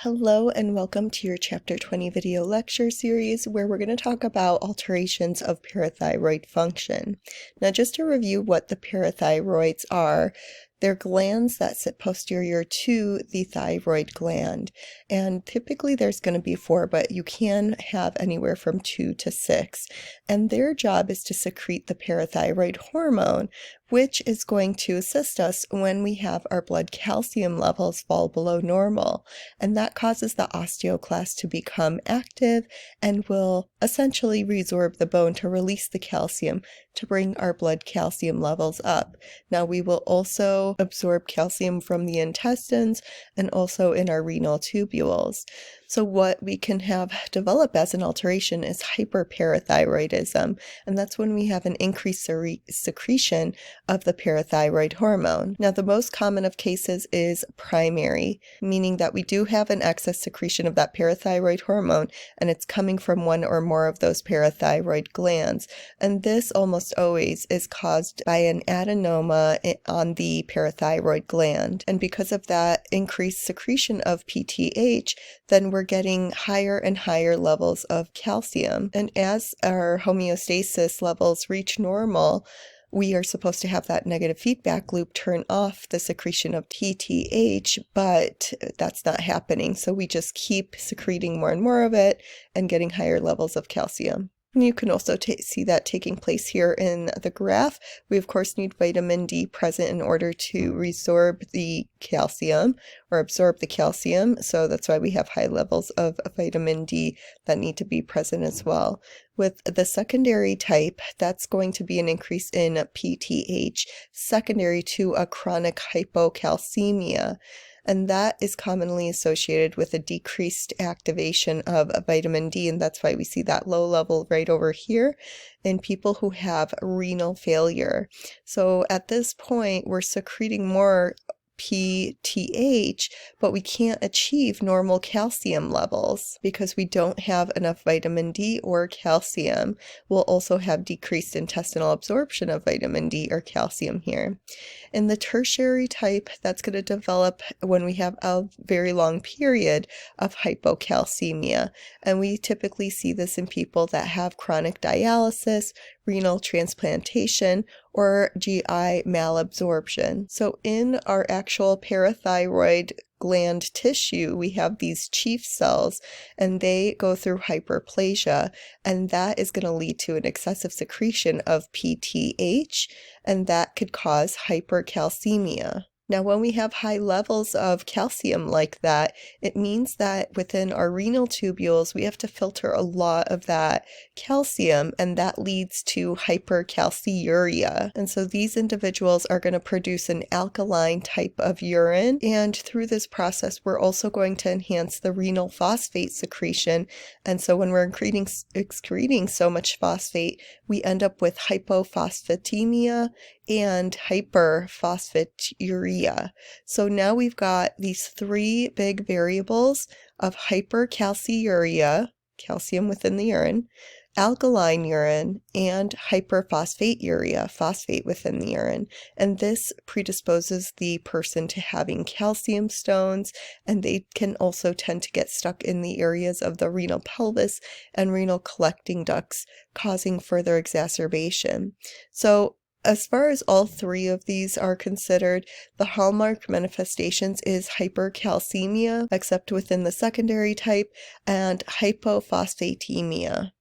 Hello and welcome to your Chapter 20 video lecture series where we're going to talk about alterations of parathyroid function. Now just to review what the parathyroids are, they're glands that sit posterior to the thyroid gland, and typically there's going to be 4, but you can have anywhere from 2 to 6, and their job is to secrete the parathyroid hormone, which is going to assist us when we have our blood calcium levels fall below normal, and that causes the osteoclast to become active and will essentially resorb the bone to release the calcium to bring our blood calcium levels up. Now we will also absorb calcium from the intestines and also in our renal tubules. So what we can have develop as an alteration is hyperparathyroidism, and that's when we have an increased secretion of the parathyroid hormone. Now the most common of cases is primary, meaning that we do have an excess secretion of that parathyroid hormone and it's coming from one or more of those parathyroid glands, and this almost always is caused by an adenoma on the parathyroid gland, and because of that increased secretion of PTH, then we're getting higher and higher levels of calcium. And as our homeostasis levels reach normal, we are supposed to have that negative feedback loop turn off the secretion of PTH, but that's not happening. So we just keep secreting more and more of it and getting higher levels of calcium. And you can also see that taking place here in the graph. We of course need vitamin D present in order to resorb the calcium or absorb the calcium. So that's why we have high levels of vitamin D that need to be present as well. With the secondary type, that's going to be an increase in PTH secondary to a chronic hypocalcemia. And that is commonly associated with a decreased activation of vitamin D, and that's why we see that low level right over here in people who have renal failure. So at this point, we're secreting more PTH, but we can't achieve normal calcium levels because we don't have enough vitamin D or calcium. We'll also have decreased intestinal absorption of vitamin D or calcium here. In the tertiary type, that's going to develop when we have a very long period of hypocalcemia, and we typically see this in people that have chronic dialysis, renal transplantation, or GI malabsorption. So in our actual parathyroid gland tissue, we have these chief cells, and they go through hyperplasia, and that is going to lead to an excessive secretion of PTH, and that could cause hypercalcemia. Now, when we have high levels of calcium like that, it means that within our renal tubules, we have to filter a lot of that calcium, and that leads to hypercalciuria. And so these individuals are going to produce an alkaline type of urine, and through this process, we're also going to enhance the renal phosphate secretion. And so when we're excreting so much phosphate, we end up with hypophosphatemia and hyperphosphaturia. So now we've got these 3 big variables of hypercalciuria, calcium within the urine, alkaline urine, and hyperphosphaturia, phosphate within the urine. And this predisposes the person to having calcium stones, and they can also tend to get stuck in the areas of the renal pelvis and renal collecting ducts, causing further exacerbation. So as far as all 3 of these are considered, the hallmark manifestations is hypercalcemia, except within the secondary type, and hypophosphatemia,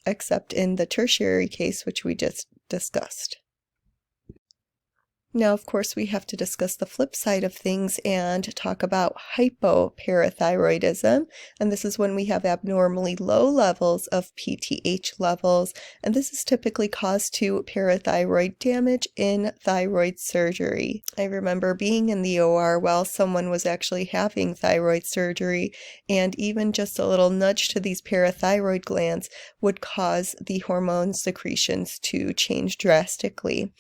except in the tertiary case, which we just discussed. Now, of course, we have to discuss the flip side of things and talk about hypoparathyroidism, and this is when we have abnormally low levels of PTH levels, and this is typically caused to parathyroid damage in thyroid surgery. I remember being in the OR while someone was actually having thyroid surgery, and even just a little nudge to these parathyroid glands would cause the hormone secretions to change drastically.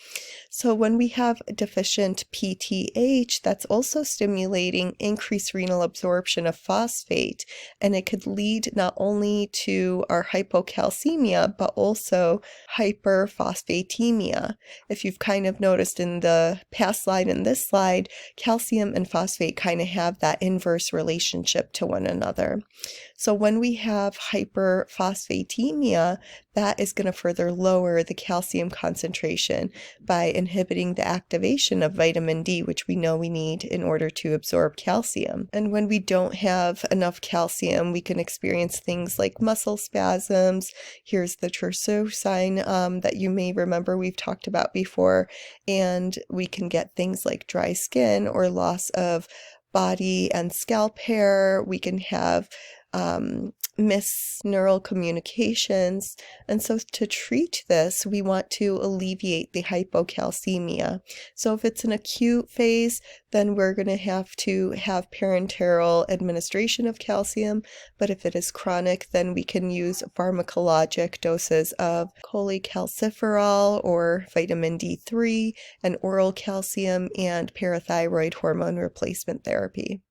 So when we have have deficient PTH, that's also stimulating increased renal absorption of phosphate, and it could lead not only to our hypocalcemia, but also hyperphosphatemia. If you've kind of noticed in the past slide and this slide, calcium and phosphate kind of have that inverse relationship to one another. So when we have hyperphosphatemia, that is going to further lower the calcium concentration by inhibiting the activation of vitamin D, which we know we need in order to absorb calcium. And when we don't have enough calcium, we can experience things like muscle spasms. Here's the Trousseau sign that you may remember we've talked about before. And we can get things like dry skin or loss of body and scalp hair. We can have miss neural communications. And so to treat this, we want to alleviate the hypocalcemia. So if it's an acute phase, then we're going to have parenteral administration of calcium. But if it is chronic, then we can use pharmacologic doses of cholecalciferol or vitamin D3 and oral calcium and parathyroid hormone replacement therapy.